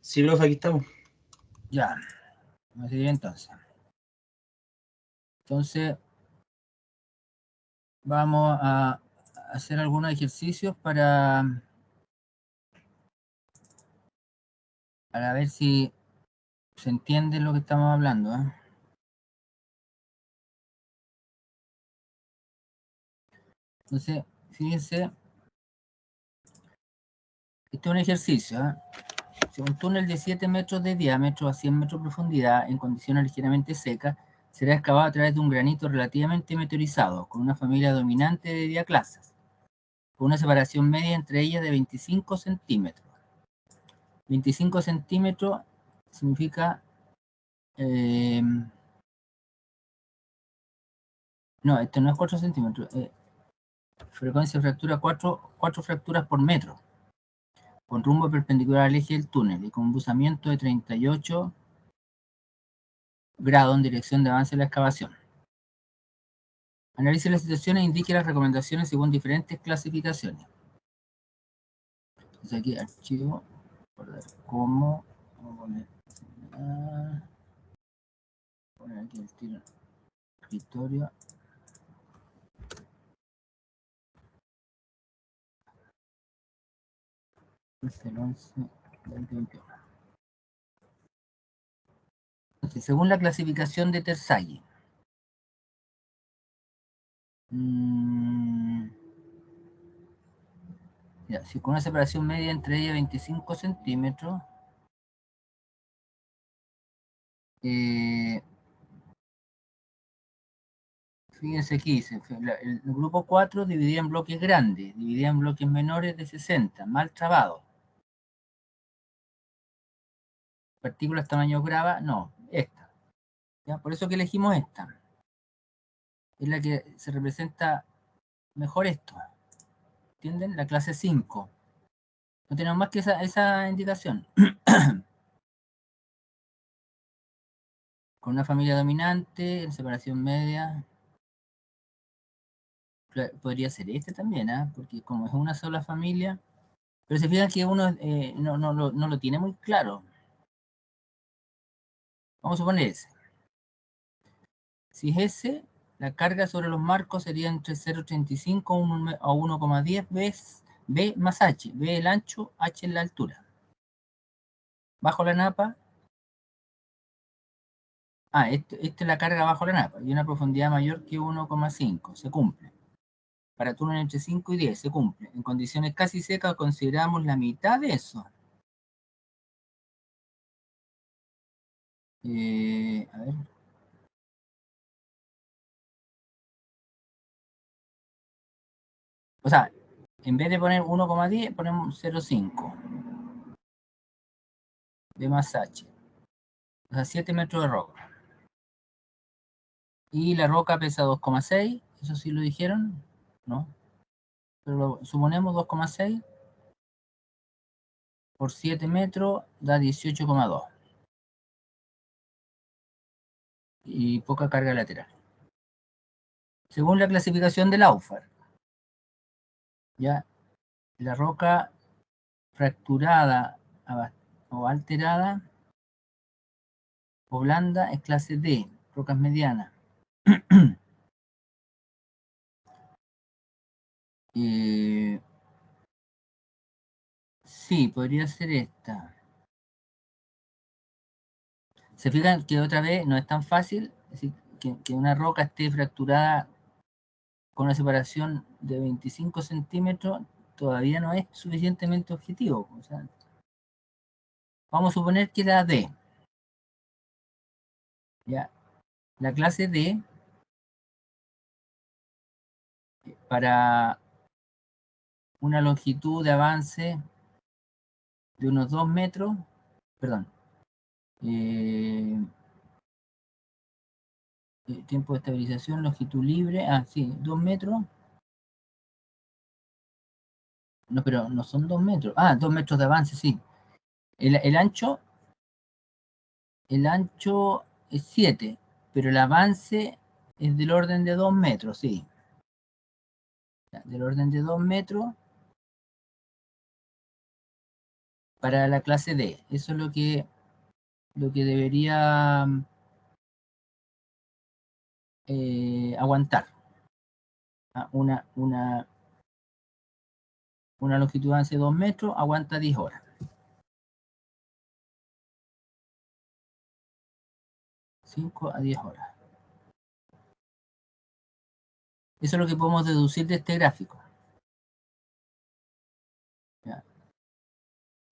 Sí, profe, aquí estamos. Ya, vamos a seguir entonces. Entonces, vamos a hacer algunos ejercicios para ver si se entiende lo que estamos hablando, ¿eh? Entonces, fíjense, este es un ejercicio, ¿eh? Si un túnel de 7 metros de diámetro a 100 metros de profundidad en condiciones ligeramente secas será excavado a través de un granito relativamente meteorizado, con una familia dominante de diaclasas, con una separación media entre ellas de 25 centímetros. 25 centímetros significa... no, este no es 4 centímetros. Frecuencia de fractura 4 fracturas por metro, con rumbo perpendicular al eje del túnel y con embusamiento de 38 grados en dirección de avance de la excavación. Analice las situaciones e indique las recomendaciones según diferentes clasificaciones. Entonces aquí archivo, guardar como, vamos a poner aquí el tiro escritorio. El 11, 2021. Entonces, según la clasificación de Terzaghi, ya, si con una separación media entre ellas 25 centímetros, fíjense aquí, dice, el grupo 4 dividía en bloques grandes, dividía en bloques menores de 60, mal trabado. Partículas tamaño grava, no, esta. ¿Ya? Por eso que elegimos esta. Es la que se representa mejor esto. ¿Entienden? La clase 5. No tenemos más que esa indicación. Con una familia dominante, en separación media. Podría ser este también, ¿eh? Porque como es una sola familia. Pero se fijan que uno no lo tiene muy claro. Vamos a suponer ese. Si es ese, la carga sobre los marcos sería entre 0,35 a 1,10 B más H. B el ancho, H en la altura. Bajo la napa. Esta es la carga bajo la napa. Y una profundidad mayor que 1,5. Se cumple. Para túnel entre 5 y 10 se cumple. En condiciones casi secas consideramos la mitad de eso. A ver. O sea, en vez de poner 1,10, ponemos 0,5 de más H. O sea, 7 metros de roca. Y la roca pesa 2,6. Eso sí lo dijeron, ¿no? Pero suponemos 2,6 por 7 metros da 18,2. Y poca carga lateral. Según la clasificación del AUFAR, ya la roca fracturada o alterada o blanda es clase D, rocas medianas. Sí, podría ser esta. ¿Se fijan que otra vez no es tan fácil? Es decir, que una roca esté fracturada con una separación de 25 centímetros todavía no es suficientemente objetivo. O sea, vamos a suponer que la D. ¿Ya? La clase D, para una longitud de avance de unos 2 metros, perdón, tiempo de estabilización, longitud libre, sí, 2 metros. No, pero no son 2 metros. 2 metros de avance, sí. El ancho es 7, pero el avance es del orden de 2 metros, sí. Del orden de 2 metros. para la clase D. Eso es lo que debería aguantar. Una longitud de 2 metros aguanta 10 horas. 5 a 10 horas. Eso es lo que podemos deducir de este gráfico. ¿Ya?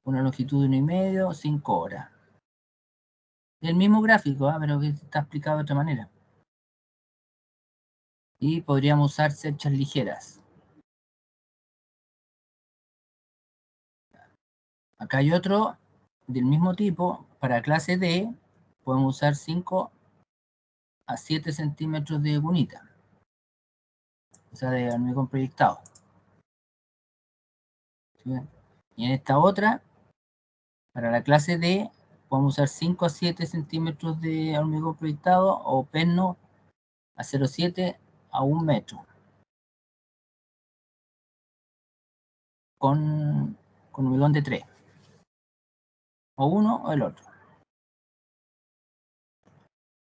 Una longitud de 1,5, 5 horas. El mismo gráfico, pero que está explicado de otra manera. Y podríamos usar cerchas ligeras. Acá hay otro del mismo tipo, para clase D, podemos usar 5 a 7 centímetros de cunita, o sea, de hormigón proyectado. ¿Sí? Y en esta otra, para la clase D, podemos usar 5 a 7 centímetros de hormigón proyectado o perno a 0,7 a 1 metro. Con hormigón de 3. O uno o el otro.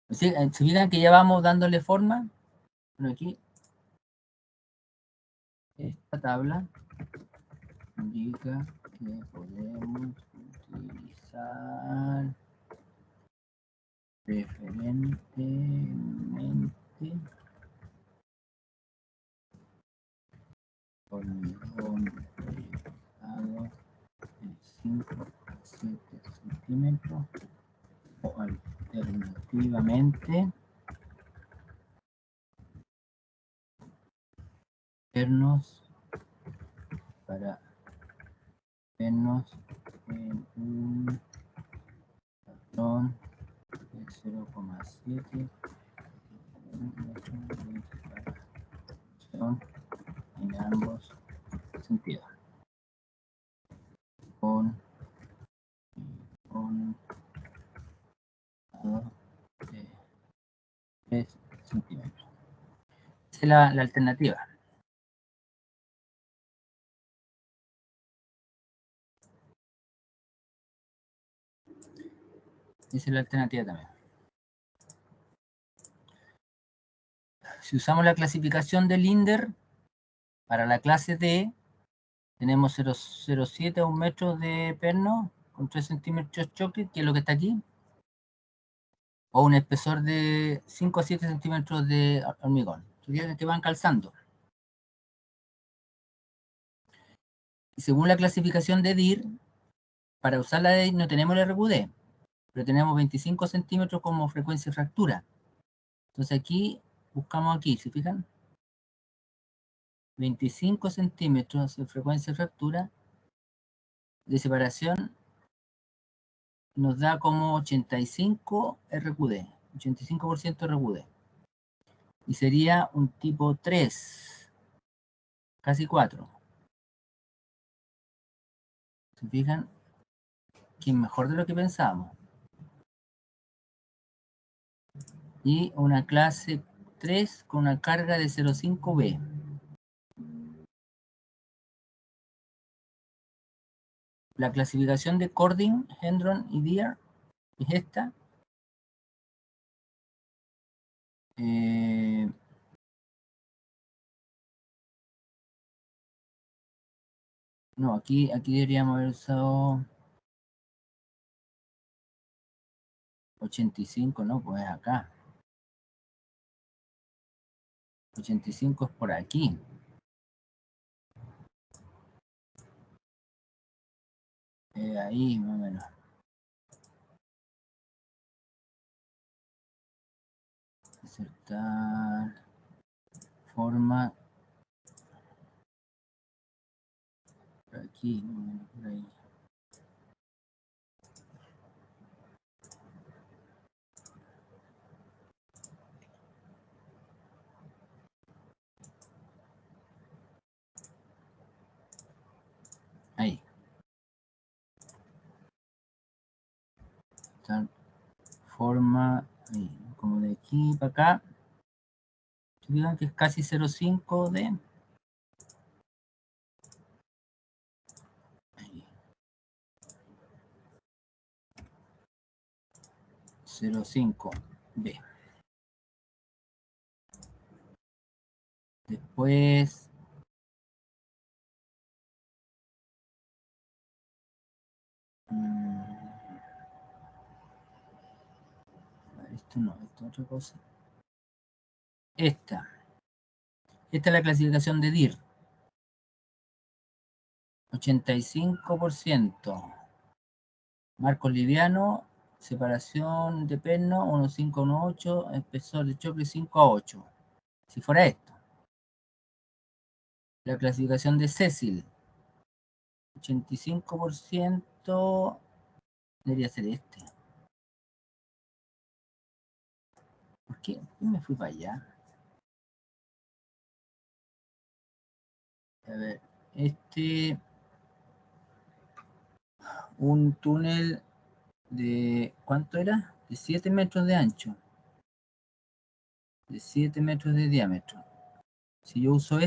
¿Se fijan que ya vamos dándole forma? Bueno, aquí esta tabla indica que podemos utilizar preferentemente hormigón proyectado de 5 a 7 centímetros o alternativamente pernos para vernos en un patrón de 0,7 en ambos sentidos. Con 3 centímetros. Esa es la alternativa. Esa es la alternativa también. Si usamos la clasificación de Linder, para la clase D, tenemos 0,07 a 1 metro de perno con 3 centímetros choque, que es lo que está aquí, o un espesor de 5 a 7 centímetros de hormigón, que van calzando. Y según la clasificación de DIR, para usar la de DIR no tenemos el RQD, pero tenemos 25 centímetros como frecuencia de fractura. Entonces aquí, buscamos aquí, ¿se fijan? 25 centímetros de frecuencia de fractura de separación nos da como 85 RQD, 85% RQD. Y sería un tipo 3, casi 4. ¿Se fijan? Que es mejor de lo que pensábamos. Y una clase 3 con una carga de 0,5B. La clasificación de Cording, Hendron y Deere es esta. No, aquí deberíamos haber usado 85, no, pues acá. 85 es por aquí. Ahí más o menos. Insertar forma por aquí, más o menos por ahí. Ahí. Tal forma, ahí, como de aquí para acá. Digan que es casi 0,5 de. Ahí. 05B. Después, esto no, esto es otra cosa. Esta es la clasificación de DIR. 85%. Marcos liviano, separación de perno 1,5 a 1,8, espesor de choque 5 a 8. Si fuera esto. La clasificación de Cecil. 85% debería ser este. ¿Por qué me fui para allá? A ver, un túnel de, ¿cuánto era? De 7 metros de ancho. De 7 metros de diámetro. Si yo uso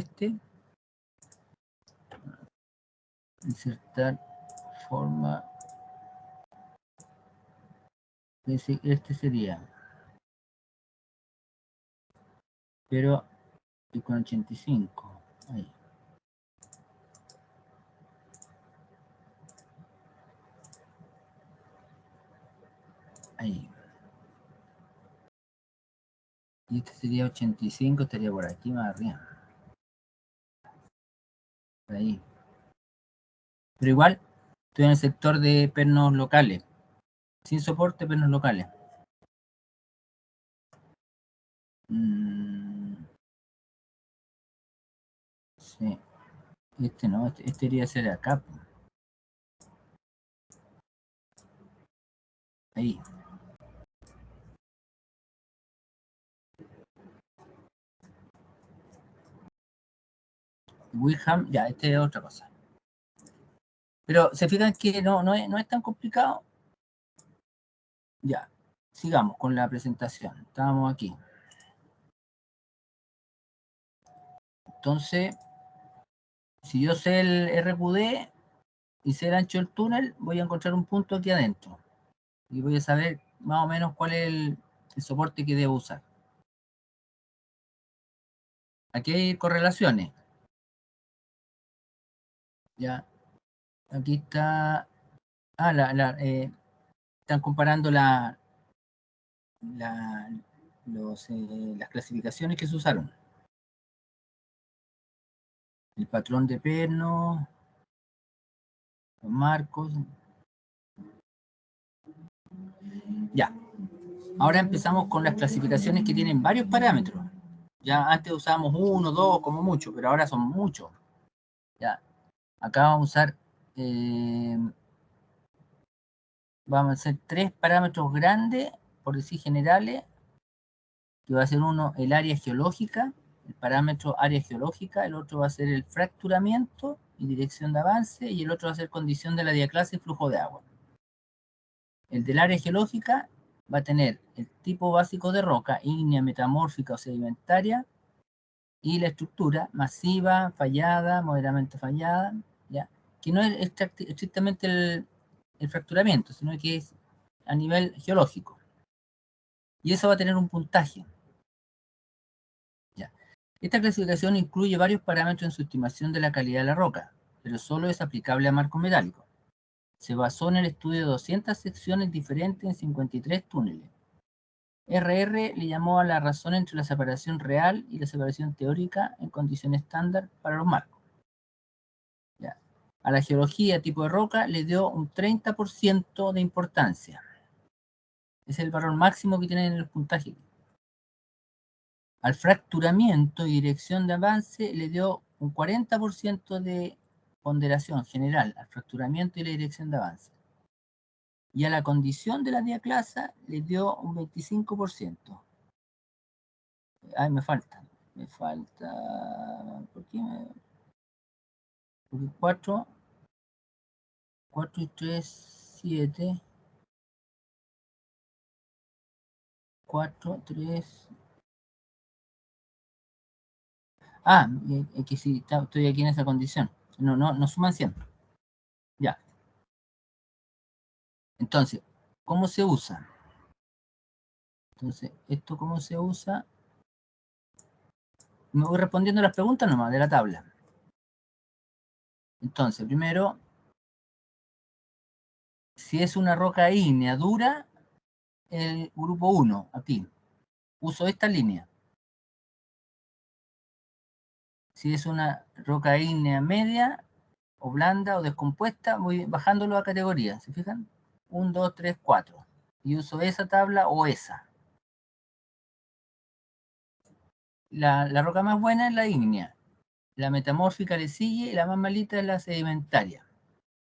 insertar forma, este sería, pero y con 85, ahí. Ahí. Y este sería 85, estaría por aquí más arriba. Por ahí. Pero igual, estoy en el sector de pernos locales. Sin soporte, pernos locales. Sí. Este no, este debería ser acá. Ahí. Wiham, ya, este es otra cosa. Pero se fijan que no es tan complicado. Ya, sigamos con la presentación. Estábamos aquí. Entonces, si yo sé el RQD y sé el ancho del túnel, voy a encontrar un punto aquí adentro. Y voy a saber más o menos cuál es el soporte que debo usar. Aquí hay correlaciones. Ya, aquí está. Están comparando las clasificaciones que se usaron. El patrón de perno, los marcos. Ya. Ahora empezamos con las clasificaciones que tienen varios parámetros. Ya antes usábamos 1, 2, como mucho, pero ahora son muchos. Ya. Acá vamos a usar, vamos a hacer 3 parámetros grandes, por decir generales, que va a ser uno el área geológica, el parámetro área geológica, el otro va a ser el fracturamiento y dirección de avance, y el otro va a ser condición de la diaclase y flujo de agua. El del área geológica va a tener el tipo básico de roca, ígnea, metamórfica o sedimentaria, y la estructura masiva, fallada, moderadamente fallada, ¿ya? Que no es estrictamente el fracturamiento, sino que es a nivel geológico. Y eso va a tener un puntaje. ¿Ya? Esta clasificación incluye varios parámetros en su estimación de la calidad de la roca, pero solo es aplicable a marcos metálicos. Se basó en el estudio de 200 secciones diferentes en 53 túneles. RR le llamó a la razón entre la separación real y la separación teórica en condiciones estándar para los marcos. ¿Ya? A la geología tipo de roca le dio un 30% de importancia. Es el valor máximo que tienen en el puntaje. Al fracturamiento y dirección de avance le dio un 40% de ponderación general al fracturamiento y la dirección de avance. Y a la condición de la diaclasa le dio un 25%. Ay, me falta. ¿Por qué? Porque 4 y 3, 7. 4, 3. Ah, es que sí, estoy aquí en esa condición. No suman 100. Ya. Entonces, ¿cómo se usa? Entonces, ¿esto cómo se usa? Me voy respondiendo las preguntas nomás de la tabla. Entonces, primero, si es una roca ígnea dura, el grupo 1, aquí. Uso esta línea. Si es una roca ígnea media, o blanda, o descompuesta, voy bajándolo a categoría. ¿Se fijan? 1, 2, 3, 4. Y uso esa tabla o esa. La roca más buena es la ígnea. La metamórfica le sigue y la más malita es la sedimentaria.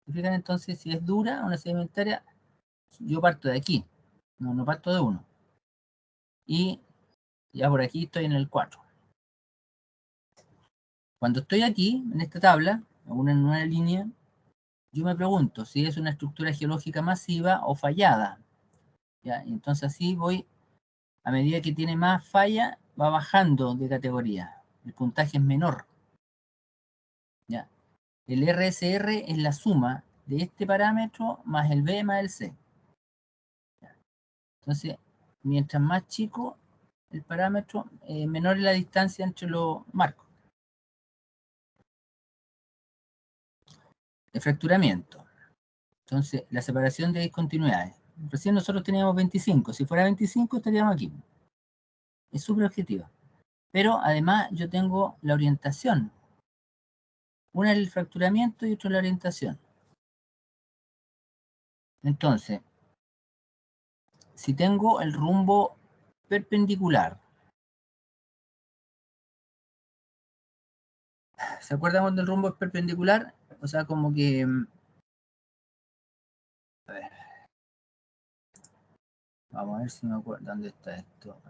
¿Se fijan? Entonces, si es dura, una sedimentaria, yo parto de aquí. No parto de 1. Y ya por aquí estoy en el 4. Cuando estoy aquí, en esta tabla, en una línea, yo me pregunto si es una estructura geológica masiva o fallada. ¿Ya? Entonces así voy, a medida que tiene más falla, va bajando de categoría. El puntaje es menor. ¿Ya? El RSR es la suma de este parámetro más el B más el C. ¿Ya? Entonces, mientras más chico el parámetro, menor es la distancia entre los marcos. El fracturamiento. Entonces, la separación de discontinuidades. Recién nosotros teníamos 25. Si fuera 25, estaríamos aquí. Es súper objetiva. Pero además yo tengo la orientación. Una es el fracturamiento y otra es la orientación. Entonces, si tengo el rumbo perpendicular, ¿se acuerdan cuando el rumbo es perpendicular? O sea, como que... A ver, vamos a ver si me acuerdo dónde está esto.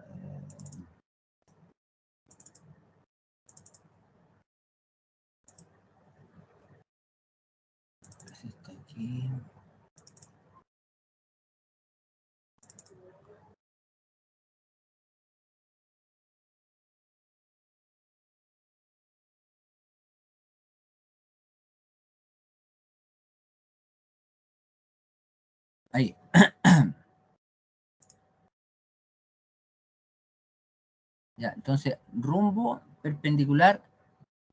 Si está aquí. Ahí. Ya, entonces, rumbo perpendicular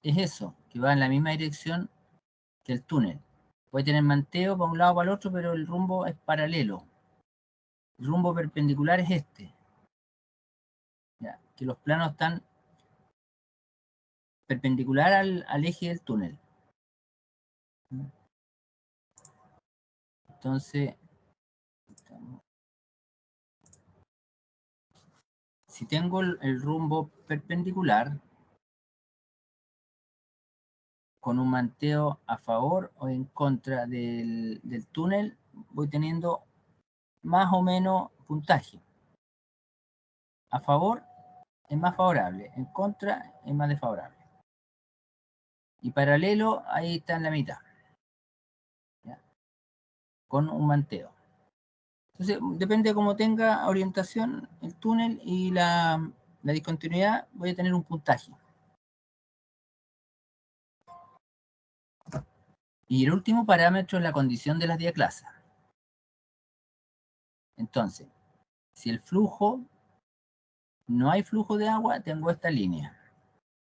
es eso, que va en la misma dirección que el túnel. Puede tener manteo para un lado o para el otro, pero el rumbo es paralelo. El rumbo perpendicular es este. ¿Ya? Que los planos están perpendicular al eje del túnel. Entonces, si tengo el rumbo perpendicular con un manteo a favor o en contra del túnel, voy teniendo más o menos puntaje. A favor es más favorable, en contra es más desfavorable. Y paralelo, ahí está en la mitad. ¿Ya? Con un manteo. Entonces, depende de cómo tenga orientación el túnel y la discontinuidad, voy a tener un puntaje. Y el último parámetro es la condición de las diaclasas. Entonces, si el flujo, no hay flujo de agua, tengo esta línea.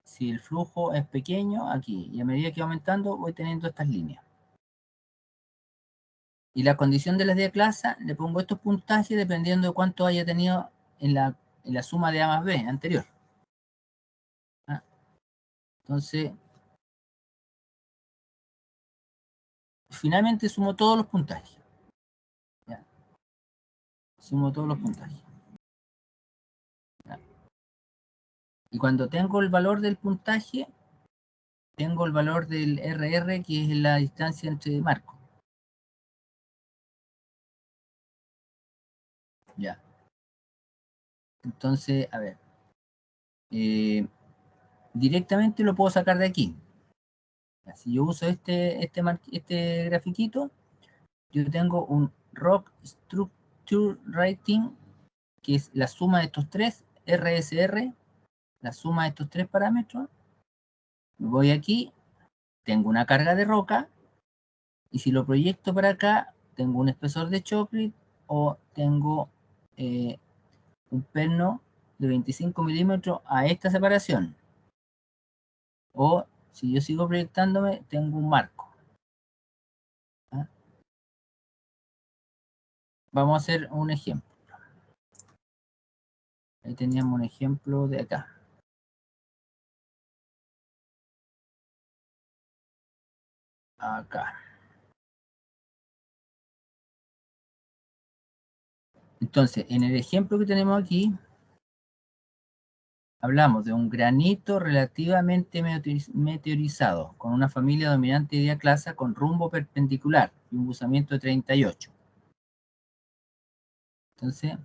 Si el flujo es pequeño, aquí. Y a medida que va aumentando, voy teniendo estas líneas. Y la condición de las diaclasas, le pongo estos puntajes dependiendo de cuánto haya tenido en la suma de A más B anterior. ¿Ah? Entonces, finalmente sumo todos los puntajes. ¿Ya? Sumo todos los puntajes. ¿Ya? Y cuando tengo el valor del puntaje, tengo el valor del RR, que es la distancia entre marcos. Ya. Entonces, a ver. Directamente lo puedo sacar de aquí. Si yo uso este grafiquito, yo tengo un Rock Structure Rating, que es la suma de estos tres, RSR, la suma de estos tres parámetros. Voy aquí, tengo una carga de roca, y si lo proyecto para acá, tengo un espesor de chocolate o tengo un perno de 25 milímetros a esta separación. O, si yo sigo proyectándome, tengo un marco. ¿Ah? Vamos a hacer un ejemplo. Ahí teníamos un ejemplo de acá. Acá. Entonces, en el ejemplo que tenemos aquí, hablamos de un granito relativamente meteorizado, con una familia dominante de diaclasa con rumbo perpendicular y un buzamiento de 38. Entonces,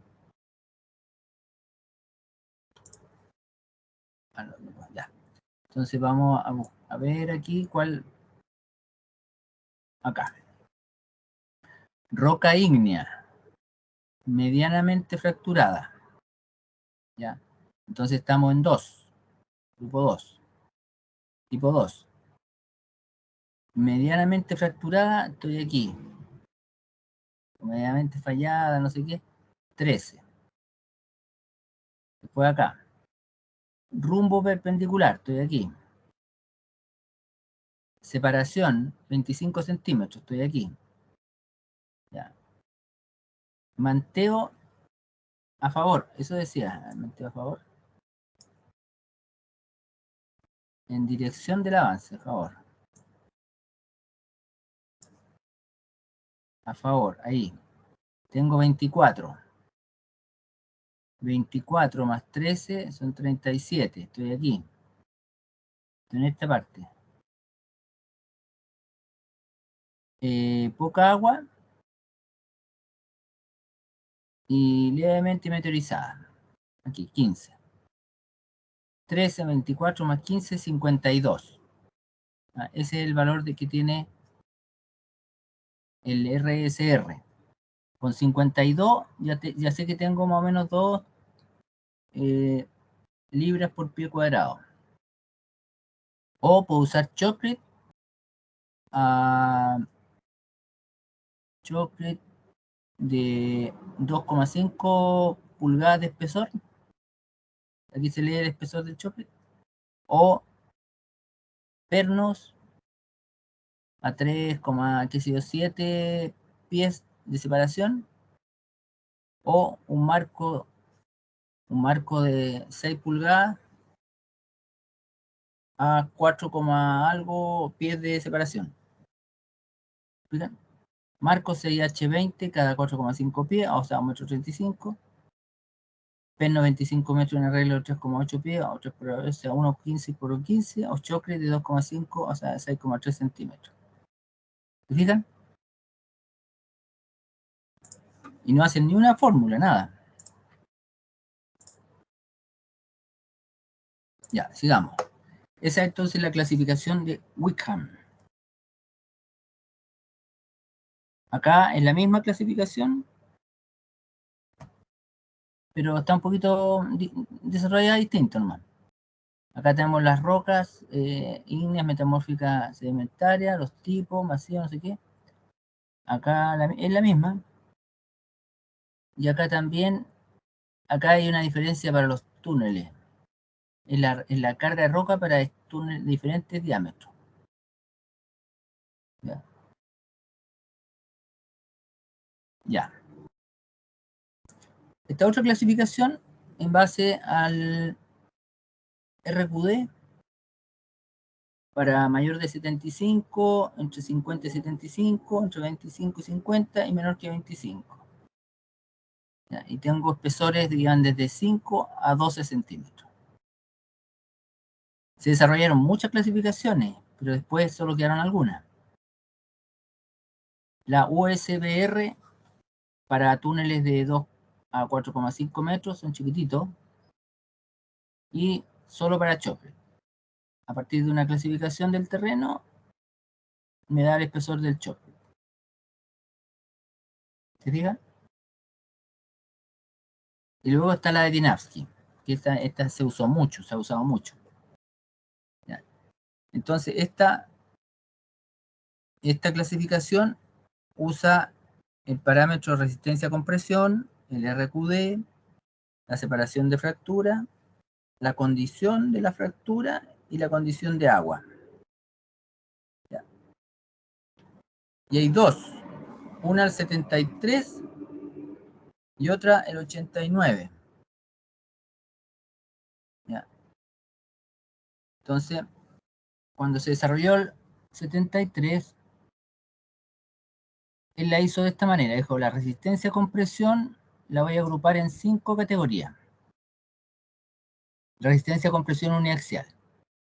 ya. Entonces vamos a ver aquí cuál. Acá. Roca ígnea, medianamente fracturada. ¿Ya? Entonces estamos en 2, grupo 2. Tipo 2. Medianamente fracturada, estoy aquí. Medianamente fallada, no sé qué, 13. Después acá. Rumbo perpendicular, estoy aquí. Separación, 25 centímetros, estoy aquí. Ya. Manteo a favor, eso decía, manteo a favor. En dirección del avance, a favor. A favor, ahí. Tengo 24. 24 más 13 son 37. Estoy aquí. Estoy en esta parte. Poca agua y levemente meteorizada. Aquí, 15. 13, 24 más 15, 52. Ese es el valor de que tiene el RSR. Con 52 ya sé que tengo más o menos 2 libras por pie cuadrado. O puedo usar chocolate de 2,5 pulgadas de espesor. Aquí se lee el espesor del chocolate. O pernos a 3,7 pies de separación. O un marco de 6 pulgadas a 4, algo pies de separación. ¿Miren? Marco 6H20 cada 4,5 pies, o sea, 1,35 m. Perno 25 metros en arreglo de 3,8 pies, o sea, 1,15 por 15, o chocre de 2,5, o sea, 6,3 centímetros. ¿Se fijan? Y no hacen ni una fórmula, nada. Ya, sigamos. Esa es entonces la clasificación de Wickham. Acá en la misma clasificación, pero está un poquito desarrollada distinto nomás. Acá tenemos las rocas ígneas metamórficas sedimentarias, los tipos, masivos, no sé qué. Acá es la misma. Y acá también, acá hay una diferencia para los túneles. En la carga de roca para túneles de diferentes diámetros. Ya. Ya. Esta otra clasificación en base al RQD para mayor de 75, entre 50 y 75, entre 25 y 50 y menor que 25. ¿Ya? Y tengo espesores, digan, desde 5 a 12 centímetros. Se desarrollaron muchas clasificaciones, pero después solo quedaron algunas. La USBR para túneles de 2 a 4,5 metros, son chiquititos, y solo para choque. A partir de una clasificación del terreno, me da el espesor del choque. ¿Se fijan? Y luego está la de Dinavsky, que esta se usó mucho, se ha usado mucho. ¿Ya? Entonces, esta clasificación usa el parámetro resistencia a compresión, el RQD, la separación de fractura, la condición de la fractura y la condición de agua. Ya. Y hay dos, una al 73 y otra el 89. ¿Ya? Entonces, cuando se desarrolló el 73, él la hizo de esta manera. Dijo, la resistencia a compresión la voy a agrupar en 5 categorías. Resistencia a compresión uniaxial.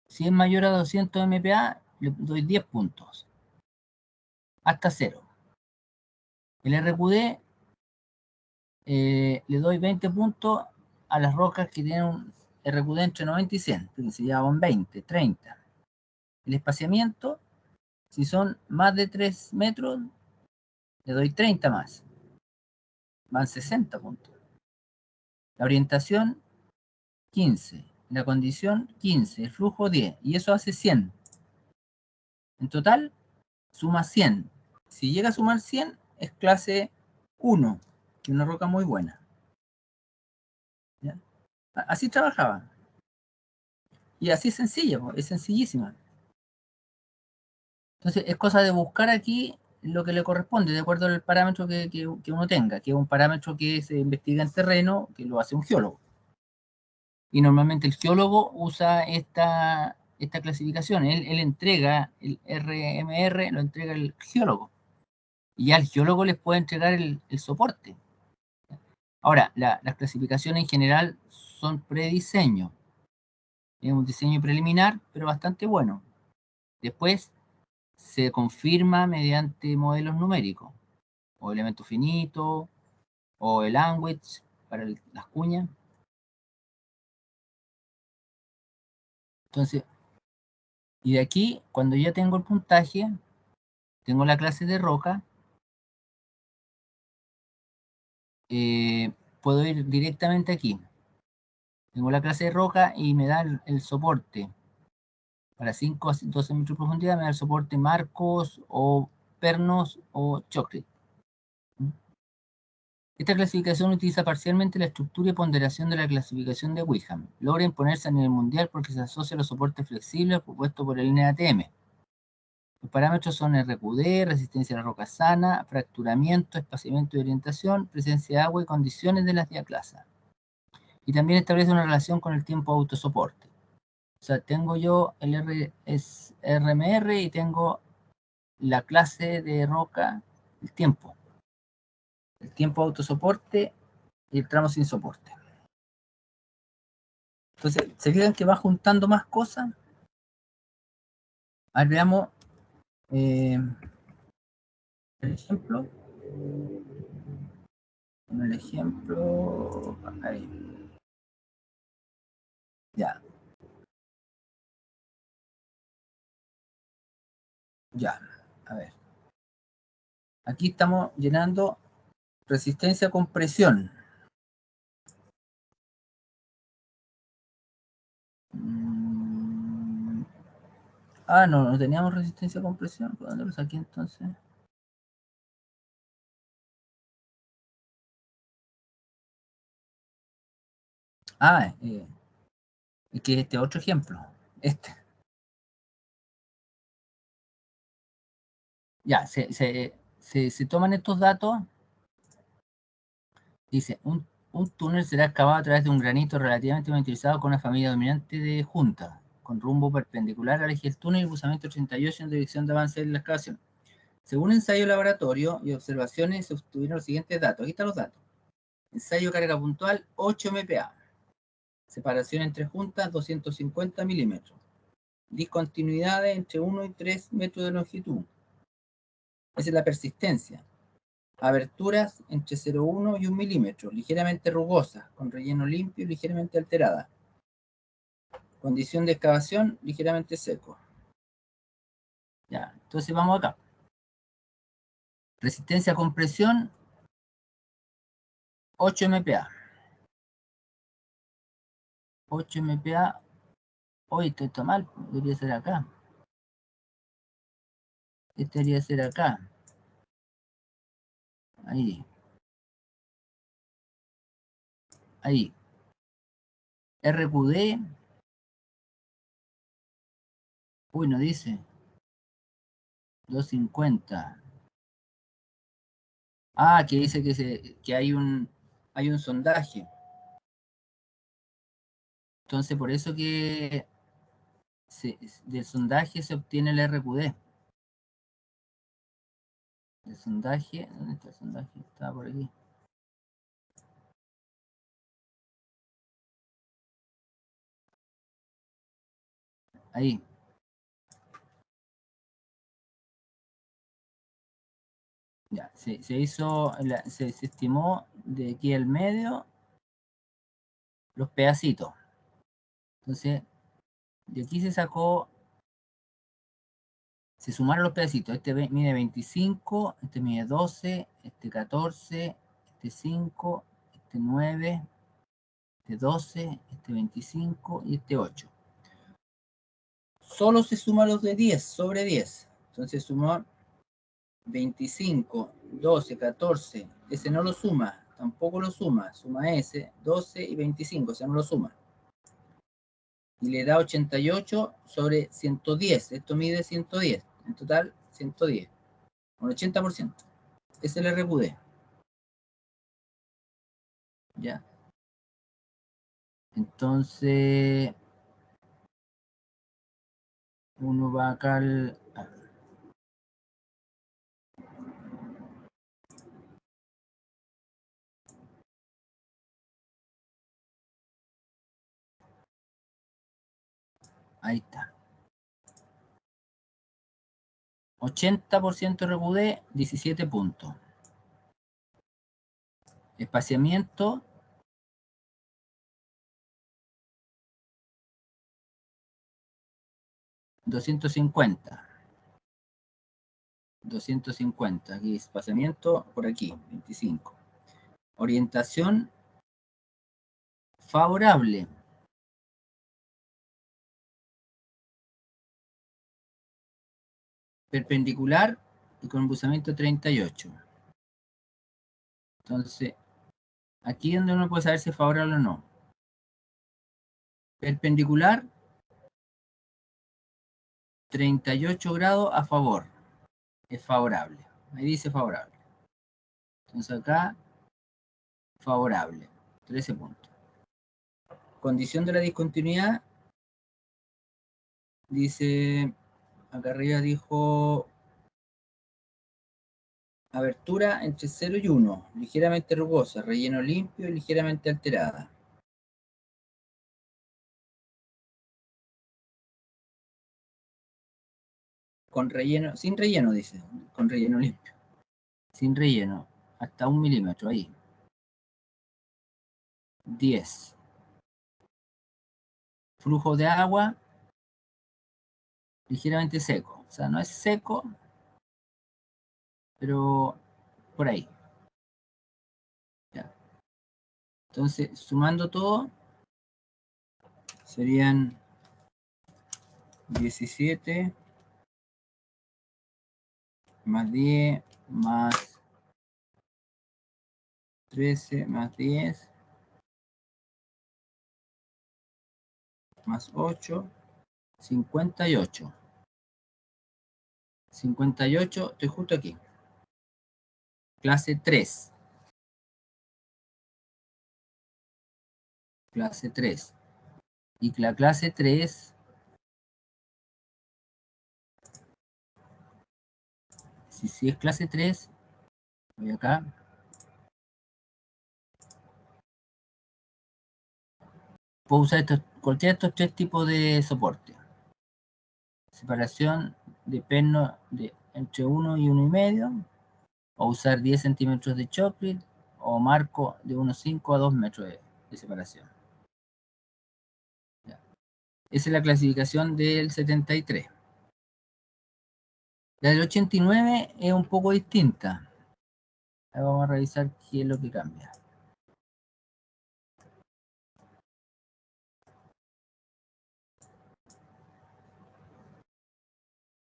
Si es mayor a 200 MPa, le doy 10 puntos. Hasta 0. El RQD le doy 20 puntos a las rocas que tienen un RQD entre 90 y 100. Se llaman 20, 30. El espaciamiento, si son más de 3 metros, le doy 30 más. Van 60 puntos. La orientación, 15. La condición, 15. El flujo, 10. Y eso hace 100. En total, suma 100. Si llega a sumar 100, es clase 1, que es una roca muy buena. ¿Ya? Así trabajaba. Y así es sencilla, es sencillísima. Entonces, es cosa de buscar aquí lo que le corresponde, de acuerdo al parámetro que uno tenga, que es un parámetro que se investiga en terreno, que lo hace un geólogo. Y normalmente el geólogo usa esta clasificación. Él entrega el RMR, lo entrega el geólogo. Y ya el geólogo les puede entregar el soporte. Ahora, las clasificaciones en general son prediseño. Es un diseño preliminar, pero bastante bueno. Después se confirma mediante modelos numéricos, o elementos finitos, o el language para las cuñas. Entonces, y de aquí, cuando ya tengo el puntaje, tengo la clase de roca, puedo ir directamente aquí. Tengo la clase de roca y me da el soporte. Para 5 a 12 metros de profundidad me da el soporte Marcos o Pernos o Choclet. Esta clasificación utiliza parcialmente la estructura y ponderación de la clasificación de Wickham. Logra imponerse a nivel mundial porque se asocia a los soportes flexibles propuestos por el NATM. Los parámetros son RQD, resistencia a la roca sana, fracturamiento, espaciamiento y orientación, presencia de agua y condiciones de las diaclasas. Y también establece una relación con el tiempo de autosoporte. O sea, tengo yo el RMR y tengo la clase de roca, el tiempo. El tiempo de autosoporte y el tramo sin soporte. Entonces, ¿se fijan que va juntando más cosas? A ver, veamos el ejemplo. El ejemplo. Ahí. Ya. Ya. A ver. Aquí estamos llenando resistencia con presión. Ah, no, no teníamos resistencia con presión. ¿Dónde lo saqué entonces? Ah, es que este otro ejemplo. Este. Ya, se toman estos datos. Dice, un túnel será excavado a través de un granito relativamente miniaturizado con una familia dominante de junta, con rumbo perpendicular al eje del túnel y buzamiento 88 en dirección de avance de la excavación. Según ensayo laboratorio y observaciones, se obtuvieron los siguientes datos. Aquí están los datos. Ensayo carga puntual, 8 MPa. Separación entre juntas, 250 milímetros. Discontinuidades entre 1 y 3 metros de longitud. Esa es la persistencia. Aberturas entre 0,1 y 1 milímetro, ligeramente rugosas, con relleno limpio y ligeramente alterada. Condición de excavación, ligeramente seco. Ya, entonces vamos acá. Resistencia a compresión, 8 MPa. 8 MPa. Hoy esto está mal, debería ser acá. Este debería ser acá. Ahí. Ahí. RQD. Uy, no dice. 250. Ah, que dice que hay un sondaje. Entonces, por eso que del sondaje se obtiene el RQD. El sondaje, ¿dónde está el sondaje? Estaba por aquí. Ahí. Ya, se hizo, se estimó de aquí al medio los pedacitos. Entonces, de aquí se sacó, se sumaron los pedacitos. Este mide 25, este mide 12, este 14, este 5, este 9, este 12, este 25 y este 8. Solo se suman los de 10, sobre 10. Entonces sumó 25, 12, 14. Ese no lo suma, tampoco lo suma. Suma ese, 12 y 25, o sea, no lo suma. Y le da 88 sobre 110. Esto mide 110. En total, 110. Un 80%. Es el RQD. ¿Ya? Entonces, uno va acá al... Ahí está. 80% RQD, 17 puntos. Espaciamiento, 250. 250. Aquí espaciamiento por aquí, 25. Orientación favorable. Perpendicular y con embuzamiento 38. Entonces, aquí es donde uno puede saber si es favorable o no. Perpendicular, 38 grados a favor. Es favorable. Ahí dice favorable. Entonces acá, favorable. 13 puntos. Condición de la discontinuidad, dice, acá arriba dijo, abertura entre 0 y 1, ligeramente rugosa, relleno limpio y ligeramente alterada. Con relleno, sin relleno dice, con relleno limpio. Sin relleno, hasta 1 milímetro ahí. 10. Flujo de agua ligeramente seco. O sea, no es seco, pero por ahí. Ya. Entonces, sumando todo, serían 17 más 10 más 13 más 10 más 8, 58. 58, estoy justo aquí. Clase 3. Clase 3. Y la clase 3, si es clase 3, voy acá. Puedo usar cualquiera de estos 3 tipos de soporte. Separación de perno de entre 1 y 1,5, o usar 10 centímetros de chocolate, o marco de 1,5 a 2 metros de separación. Ya. Esa es la clasificación del 73. La del 89 es un poco distinta. Ahora vamos a revisar qué es lo que cambia.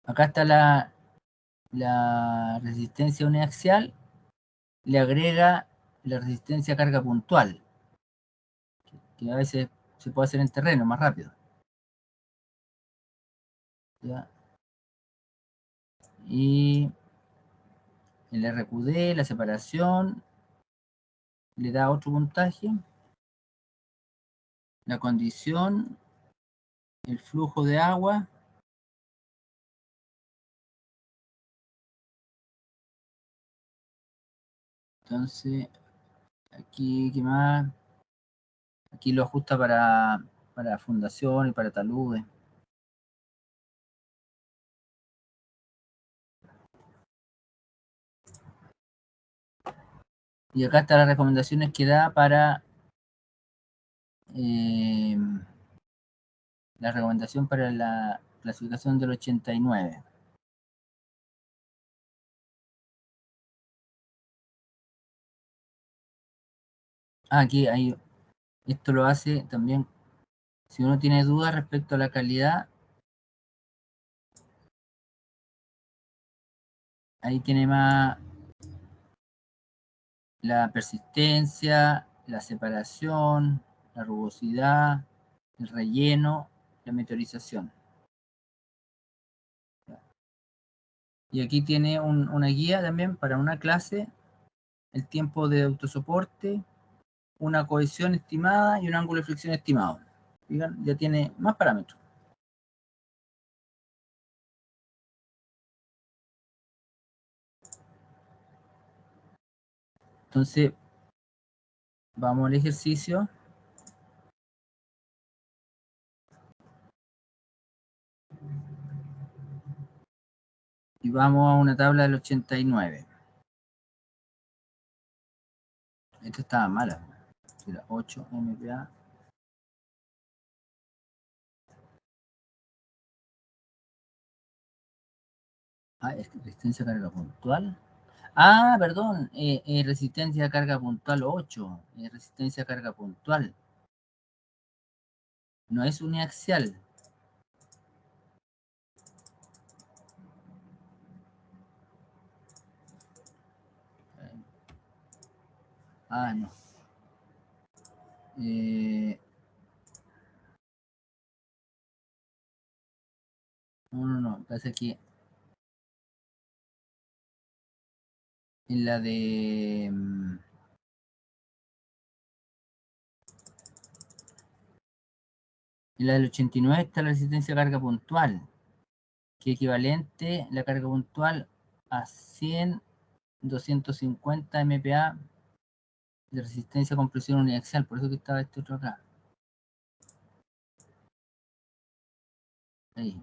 Acá está la resistencia uniaxial, le agrega la resistencia a carga puntual, que a veces se puede hacer en terreno más rápido. ¿Ya? Y el RQD, la separación, le da otro puntaje. La condición, el flujo de agua. Entonces, aquí, ¿qué más? Aquí lo ajusta para fundación y para taludes. Y acá están las recomendaciones que da para la recomendación para la clasificación del 89. Aquí hay, esto lo hace también, si uno tiene dudas respecto a la calidad, ahí tiene más la persistencia, la separación, la rugosidad, el relleno, la meteorización. Y aquí tiene una guía también para una clase, el tiempo de autosoporte, una cohesión estimada y un ángulo de fricción estimado. Digan, ya tiene más parámetros. Entonces, vamos al ejercicio. Y vamos a una tabla del 89. Esta estaba mala. Era 8 MPa. Ah, es resistencia a carga puntual. Ah, perdón. Resistencia a carga puntual 8. Resistencia a carga puntual. No es uniaxial. Ah, no. No. Parece que en la de... En la del 89 está la resistencia a carga puntual, que es equivalente la carga puntual a 100, 250 MPa de resistencia a compresión uniaxial. Por eso que estaba este otro acá. Ahí.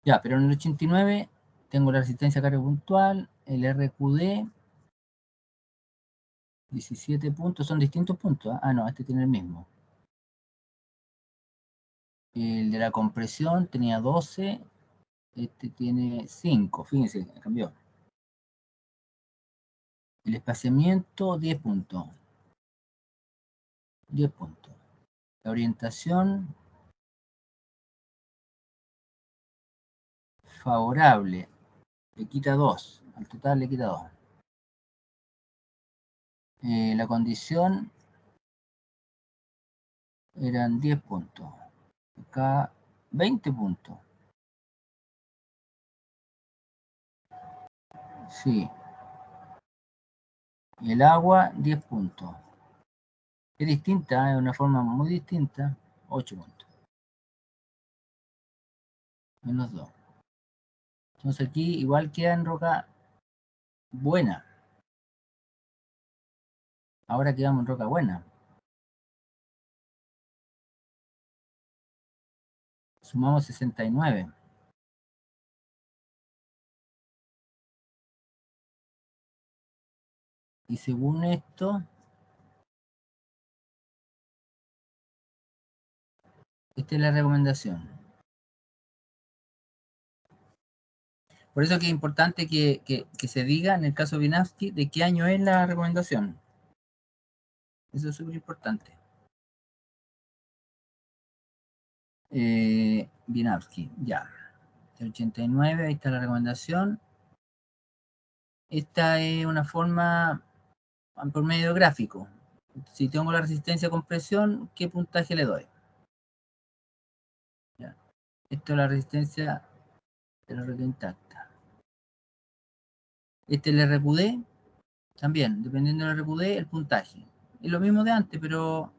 Ya, pero en el 89 tengo la resistencia a carga puntual, el RQD, 17 puntos, son distintos puntos. Ah, no, este tiene el mismo. El de la compresión tenía 12, este tiene 5, fíjense, cambió. El espaciamiento, 10 puntos. 10 puntos. La orientación, favorable, le quita 2, al total le quita 2. La condición eran 10 puntos. Acá 20 puntos. Sí. Y el agua, 10 puntos. Es distinta, es una forma muy distinta. 8 puntos. Menos 2. Entonces aquí igual queda en roca buena. Ahora quedamos en roca buena. Sumamos 69. Y según esto, esta es la recomendación. Por eso que es importante que se diga en el caso de Vinavsky de qué año es la recomendación. Eso es súper importante. Vinavsky, ya. El 89, ahí está la recomendación. Esta es una forma por medio gráfico. Si tengo la resistencia a compresión, ¿qué puntaje le doy? Ya. Esto es la resistencia de la red intacta. Este es el RQD, también, dependiendo del RQD, el puntaje. Es lo mismo de antes, pero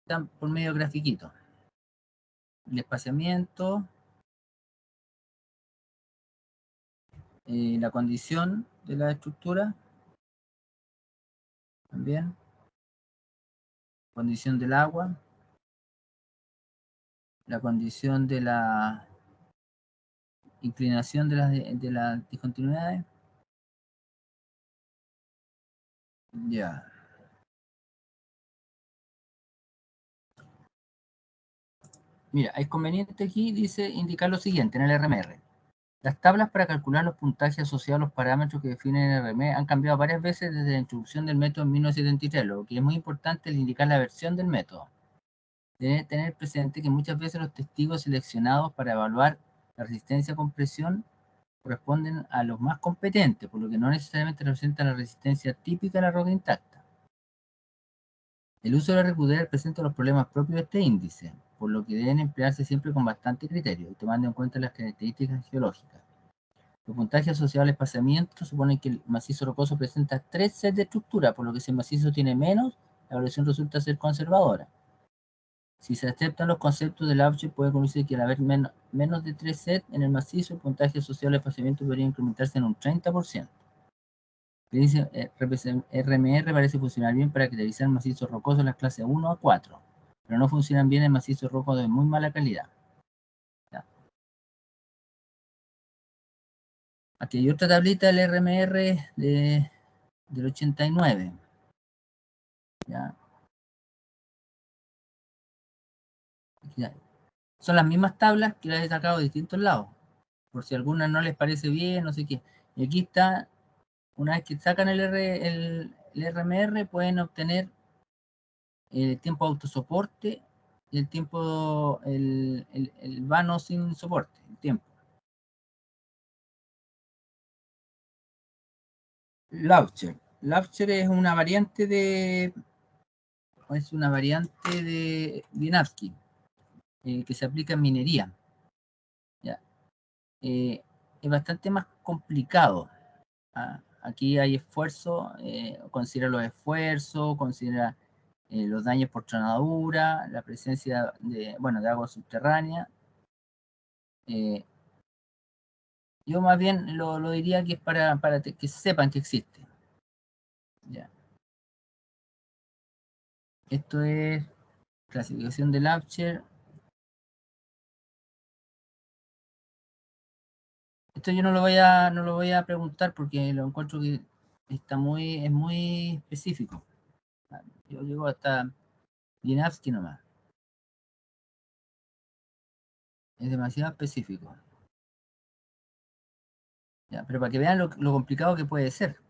están por medio grafiquito. El espaciamiento, la condición de la estructura, también, condición del agua, la condición de la inclinación de las discontinuidades. Ya. Mira, hay conveniente aquí, dice, indicar lo siguiente en el RMR. Las tablas para calcular los puntajes asociados a los parámetros que definen el RMR han cambiado varias veces desde la introducción del método en 1973, lo que es muy importante es indicar la versión del método. Debe tener presente que muchas veces los testigos seleccionados para evaluar la resistencia a compresión corresponden a los más competentes, por lo que no necesariamente representan la resistencia típica de la roca intacta. El uso del RQD presenta los problemas propios de este índice, por lo que deben emplearse siempre con bastante criterio y tomando en cuenta las características geológicas. Los puntajes asociados al espaciamiento suponen que el macizo rocoso presenta 3 sets de estructura, por lo que si el macizo tiene menos, la evaluación resulta ser conservadora. Si se aceptan los conceptos del Auche, puede concluirse que al haber menos de 3 sets en el macizo, el puntaje asociado al espaciamiento podría incrementarse en un 30%. El RMR parece funcionar bien para caracterizar macizos rocosos de las clases 1 a 4, pero no funcionan bien en macizos rocos de muy mala calidad. ¿Ya? Aquí hay otra tablita del RMR del 89. ¿Ya? Ya. Son las mismas tablas que las he sacado de distintos lados, por si a algunas no les parece bien, no sé qué. Y aquí está, una vez que sacan el RMR, pueden obtener el tiempo de autosoporte y el tiempo, el vano sin soporte, el tiempo. Launcher. Launcher es una variante de Binafsky, que se aplica en minería. ¿Ya? Es bastante más complicado. Aquí hay esfuerzo, considera los esfuerzos, considera los daños por tronadura, la presencia de agua subterránea. Yo más bien lo diría que es para que sepan que existe. Ya. Esto es clasificación del Launcher. Esto yo no lo voy a preguntar porque lo encuentro que es muy específico. Yo llego hasta Binafsky nomás. Es demasiado específico. Ya, pero para que vean lo complicado que puede ser.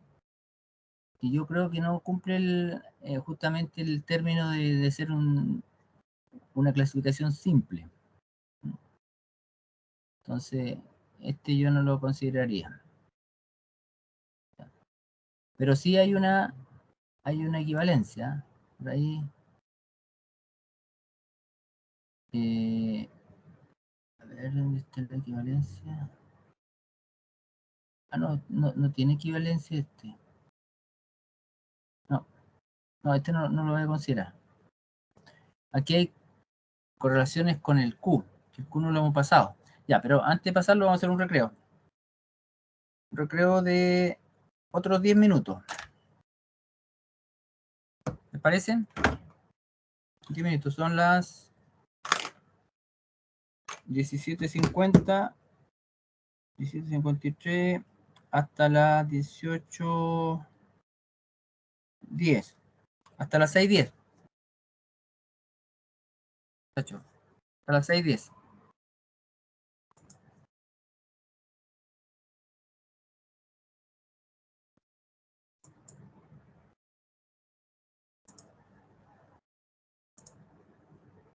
Y yo creo que no cumple justamente el término de ser una clasificación simple. Entonces, este yo no lo consideraría. Pero sí hay una equivalencia. Por ahí. A ver, ¿dónde está la equivalencia? Ah, no tiene equivalencia este. No, este no lo voy a considerar. Aquí hay correlaciones con el Q, que el Q no lo hemos pasado. Ya, pero antes de pasarlo vamos a hacer un recreo. Un recreo de otros 10 minutos. ¿Les parece? 10 minutos, son las 17:50, 17:53 hasta las 18:10, hasta las 6:10. Hasta las 6:10.